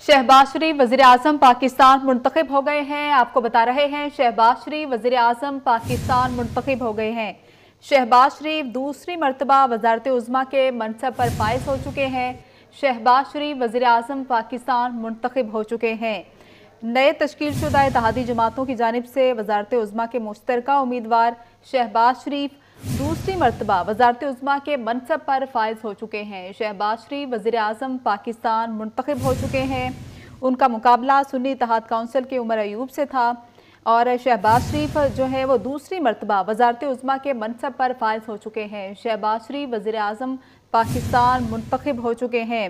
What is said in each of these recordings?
शहबाज शरीफ वज़ीर-ए-आज़म पाकिस्तान मुंतखब हो गए हैं। आपको बता रहे हैं शहबाज शरीफ वज़ीर-ए-आज़म पाकिस्तान मुंतखब हो गए हैं। शहबाज शरीफ दूसरी मरतबा वज़ारत-ए-उज़्मा के मनसब पर फाइज हो चुके हैं। शहबाज शरीफ वज़ीर-ए-आज़म पाकिस्तान मुंतखब हो चुके हैं। नए तश्कील शुदा इत्तेहादी जमातों की जानिब से वज़ारत-ए-उज़्मा के मुश्तरका उम्मीदवार शहबाज शरीफ दूसरी मरतबा वज़ारत-ए-उज़्मा के मनसब पर फाइज हो चुके हैं। शहबाज शरीफ वज़ीर-ए-आज़म पाकिस्तान मुंतखब हो चुके हैं। उनका मुकाबला सुन्नी इत्तेहाद काउंसिल के उमर अयूब से था और शहबाज शरीफ जो है वो दूसरी मरतबा वज़ारत-ए-उज़्मा के मनसब पर फाइज हो चुके हैं। शहबाज शरीफ वज़ीर-ए-आज़म पाकिस्तान मुंतखब हो चुके हैं।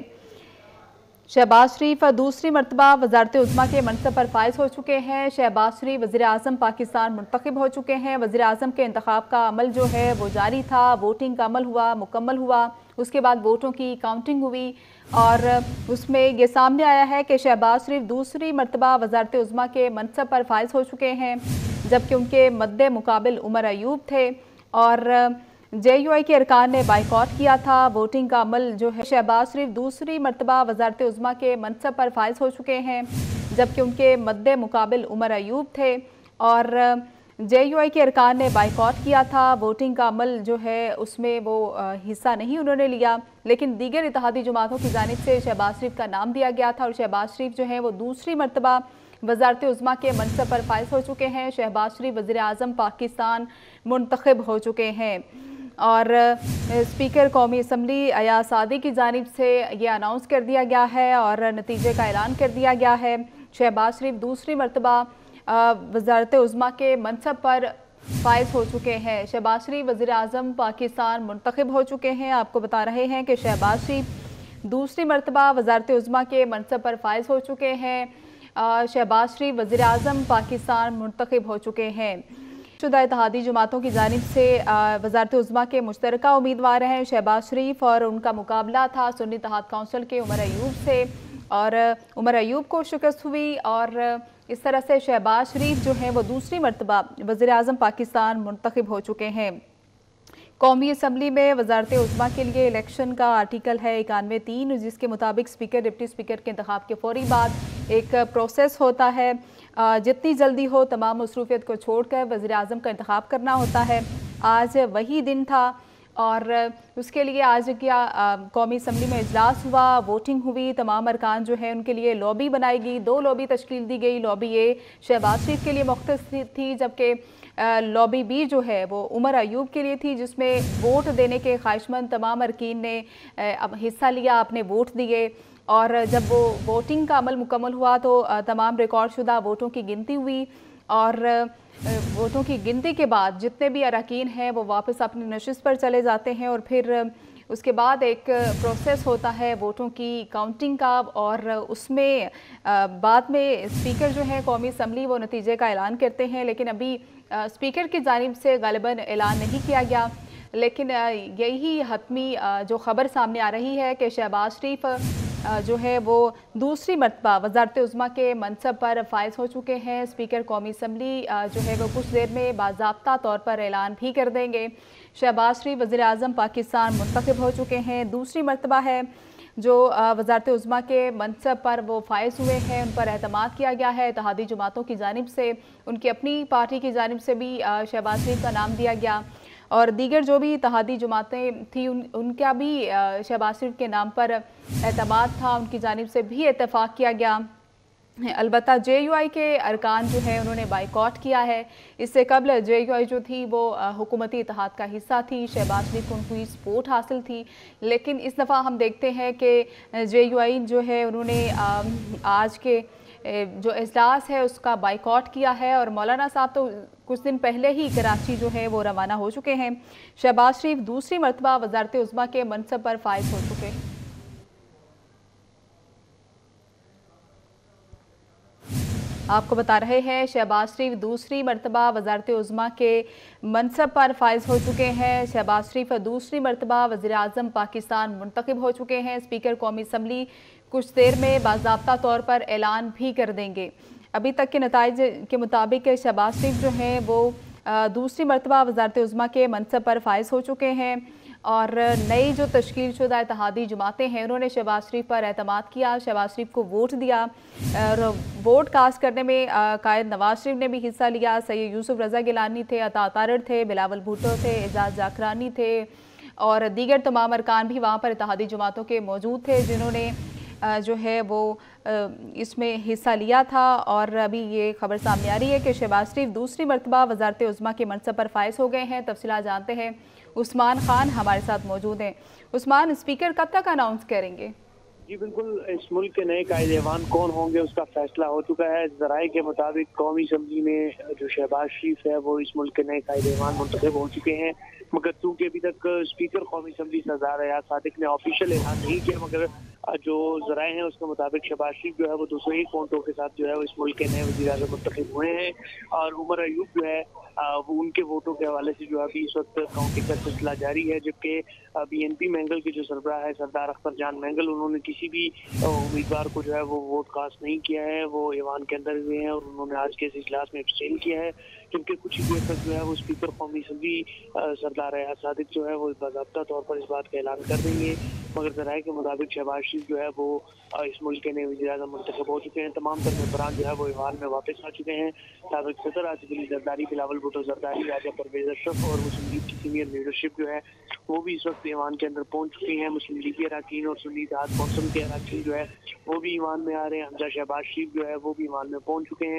शहबाज शरीफ दूसरी मरतबा वज़ारत-ए-उज़्मा के मनसब पर फाइज हो चुके हैं। शहबाज शरीफ वज़ीर-ए-आज़म पाकिस्तान मुंतखब हो चुके हैं। वज़ीर-ए-आज़म के इंतखाब का अमल जो है वो जारी था, वोटिंग का अमल हुआ, मुकम्मल हुआ, उसके बाद वोटों की काउंटिंग हुई और उसमें ये सामने आया है कि शहबाज शरीफ दूसरी मरतबा वज़ारत-ए-उज़्मा के मनसब पर फाइज हो चुके हैं, जबकि उनके मद्दे मुकाबिल उमर अयूब थे और JUI के अरकान ने बाइकॉट किया था। वोटिंग का अमल जो है शहबाज शरीफ दूसरी मरतबा वज़ारत-ए-उज़्मा के मनसब पर फाइज हो चुके हैं, जबकि उनके मद्दे मुकाबिल उमर अयूब थे और JUI के अरकान ने बाइकॉट किया था। वोटिंग का अमल जो है उसमें वो हिस्सा नहीं उन्होंने लिया, लेकिन दीगर इत्तेहादी जमातों की जानिब से शहबाज शरीफ का नाम दिया गया था और शहबाज शरीफ जो है वो दूसरी मरतबा वज़ारत-ए-उज़्मा के मनसब पर फाइज हो चुके हैं। शहबाज शरीफ वज़ीर-ए-आज़म पाकिस्तान मुंतखब हो चुके हैं और स्पीकर कौमी असम्बली अयाज सादी की जानिब से ये अनाउंस कर दिया गया है और नतीजे का ऐलान कर दिया गया है। शहबाज शरीफ दूसरी मरतबा वज़ारत-ए-उज़्मा के मनसब पर फाइज हो चुके हैं। शहबाज शरीफ वज़ीर-ए-आज़म पाकिस्तान मुंतखब हो चुके हैं। आपको बता रहे हैं कि शहबाज शरीफ दूसरी मरतबा वज़ारत-ए-उज़्मा के मनसब पर फाइज हो चुके हैं। शहबाज शरीफ वज़ीर-ए-आज़म पाकिस्तान मुंतखब हो चुके हैं। शुदा इत्तेहादी जमातों की जानिब से वज़ारत-ए-उज़्मा के मुश्तरका उम्मीदवार हैं शहबाज शरीफ और उनका मुकाबला था सुन्नी इत्तेहाद काउंसिल के उमर अयूब से और उमर अयूब को शिकस्त हुई और इस तरह से शहबाज शरीफ जो हैं वो दूसरी मरतबा वज़ीर-ए-आज़म पाकिस्तान मुंतखब हो चुके हैं। कौमी असम्बली में वज़ारत-ए-उज़्मा के लिए इलेक्शन का आर्टिकल है 91(3), जिसके मुताबिक स्पीकर डिप्टी स्पीकर के इंतखाब के फौरी बाद एक प्रोसेस होता है। जितनी जल्दी हो तमाम मसरूफियत को छोड़कर वज़ीर-ए-आज़म का इंतखाब करना होता है। आज वही दिन था और उसके लिए आज क्या कौमी असम्बली में इजलास हुआ, वोटिंग हुई, तमाम अरकान जो है उनके लिए लॉबी बनाई गई, 2 लॉबी तश्कील दी गई। लॉबी ए शहबाज शरीफ के लिए मुख्तस थी, जबकि लॉबी बी जो है वो उमर अयूब के लिए थी, जिसमें वोट देने के ख्वाहिशमंद तमाम अरकीन ने हिस्सा लिया, अपने वोट दिए और जब वो वोटिंग का अमल मुकम्मल हुआ तो तमाम रिकॉर्ड शुदा वोटों की गिनती हुई और वोटों की गिनती के बाद जितने भी अरकान हैं वो वापस अपनी नशिस्त पर चले जाते हैं और फिर उसके बाद एक प्रोसेस होता है वोटों की काउंटिंग का और उसमें बाद में स्पीकर जो है कौमी असम्बली वो नतीजे का ऐलान करते हैं, लेकिन अभी स्पीकर की जानिब से गालिबन ऐलान नहीं किया गया। लेकिन यही हतमी जो ख़बर सामने आ रही है कि शहबाज शरीफ जो है वो दूसरी मरतबा वज़ारत-ए-उज़्मा के मनसब पर फाइज हो चुके हैं। स्पीकर कौमी असम्बली जो है वो कुछ देर में बाज़ाब्ता तौर पर ऐलान भी कर देंगे। शहबाज शरीफ वज़ीर-ए-आज़म पाकिस्तान मुंतखब हो चुके हैं। दूसरी मरतबा है जो वज़ारत-ए-उज़्मा के मनसब पर वो फाइज हुए हैं, उन पर एतमाद किया गया है इत्तेहादी जमातों की जानिब से, उनकी अपनी पार्टी की जानिब से भी शहबाज शरीफ का नाम दिया गया और दीगर जो भी इत्तेहादी जमातें थी उनका भी शहबाज शरीफ के नाम पर एतमाद था, उनकी जानिब से भी इत्तेफाक किया गया। अलबत्ता JUI के अरकान जो है उन्होंने बाइकॉट किया है। इससे कबल JUI जो थी वो हुकूमती इत्तेहाद का हिस्सा थी, शहबाज शरीफ को उनकी सपोर्ट हासिल थी, लेकिन इस दफ़ा हम देखते हैं कि JUI जो है उन्होंने आज के जो इजलास है उसका बाइकॉट किया है और मौलाना साहब तो कुछ दिन पहले ही कराची जो है वो रवाना हो चुके हैं। शहबाज शरीफ दूसरी मरतबा वज़ारत-ए-उज़्मा के मनसब पर फाइज हो चुके हैं। आपको बता रहे हैं शहबाज शरीफ दूसरी मरतबा वज़ारत-ए-उज़्मा के मनसब पर फाइज हो चुके हैं। शहबाज शरीफ दूसरी मरतबा वज़ीर-ए-आज़म पाकिस्तान मुंतखब हो चुके हैं। स्पीकर कौमी असम्बली कुछ देर में बाज़ाब्ता तौर पर ऐलान भी कर देंगे। अभी तक के नताइज के मुताबिक शहबाज शरीफ जो हैं वो दूसरी मरतबा वज़ारत-ए-उज़्मा के मनसब पर फाइज हो चुके हैं اور نئی جو تشکیل شدہ اتحادی جماعتیں ہیں انہوں نے شہباز شریف پر اعتماد کیا، شہباز شریف کو ووٹ دیا اور ووٹ کاسٹ کرنے میں قائد نواز شریف نے بھی حصہ لیا۔ سید یوسف رضا گیلانی تھے، عطا تارڑ تھے، بلاول بھٹو تھے، اعجاز جاکرانی تھے اور دیگر تمام ارکان بھی وہاں پر اتحادی جماعتوں کے موجود تھے جنہوں نے جو ہے وہ اس میں حصہ لیا تھا۔ اور ابھی یہ خبر سامنے آ رہی ہے کہ شہباز شریف دوسری مرتبہ وزارت عظمیٰ کے منصب پر فائز ہو گئے ہیں۔ تفصیلات جانتے ہیں، عثمان خان ہمارے ساتھ موجود ہیں۔ عثمان، اسپیکر کب تک اناؤنس کریں گے؟ جی بالکل، اس ملک کے نئے قائد ایوان کون ہوں گے اس کا فیصلہ ہو چکا ہے۔ ذرائع کے مطابق قومی اسمبلی میں جو شہباز شریف ہے وہ اس ملک کے نئے قائد ایوان منتخب ہو چکے ہیں، مگر چونکہ ابھی تک اسپیکر قومی اسمبلی سردار ایاز صادق نے آفیشیل اعلان نہیں کیا، مگر جو ذرائع ہیں اس کے مطابق شہباز شریف جو ہے وہ 201 ووٹوں کے ساتھ جو ہے وہ اس ملک کے نئے وزیر اعظم منتخب ہوئے ہیں، اور عمر ایوب جو ہے وہ ان کے ووٹوں کے حوالے سے جو ہے ابھی اس وقت کاؤنٹنگ کا سلسلہ جاری ہے، جبکہ بی این پی مینگل کے جو سربراہ ہے سردار اختر جان مینگل، انہوں نے کسی بھی امیدوار کو جو ہے وہ ووٹ کاسٹ نہیں کیا ہے، وہ ایوان کے اندر ہوئے ہیں اور انہوں نے آج کے اس اجلاس میں ایبسٹین کیا ہے، کیونکہ کچھ ہی دیر تک جو ہے وہ اسپیکر قومی اسمبلی سردار ایاز صادق جو ہے وہ باضابطہ طور پر اس بات کا اعلان کر دیں گے، مگر ذرائع کے مطابق شہباز شریف جو ہے وہ اس ملک کے نئے وزیر اعظم منتخب ہو چکے ہیں۔ تمام تر ممبران جو ہے وہ ایوان میں واپس آ چکے ہیں۔ سابق صدر آصف علی زرداری، بلاول بھٹو زرداری، راجہ پرویز اشرف اور مسلم لیگ کی سینئر لیڈرشپ جو ہے وہ بھی اس وقت ایوان کے اندر پہنچ چکی ہیں۔ مسلم لیگی اراکین اور سنی اتحاد کونسل کے اراکین جو ہے وہ بھی ایوان میں آ رہے ہیں۔ حمزہ شہباز شریف جو ہے وہ بھی ایوان میں پہنچ چکے ہیں۔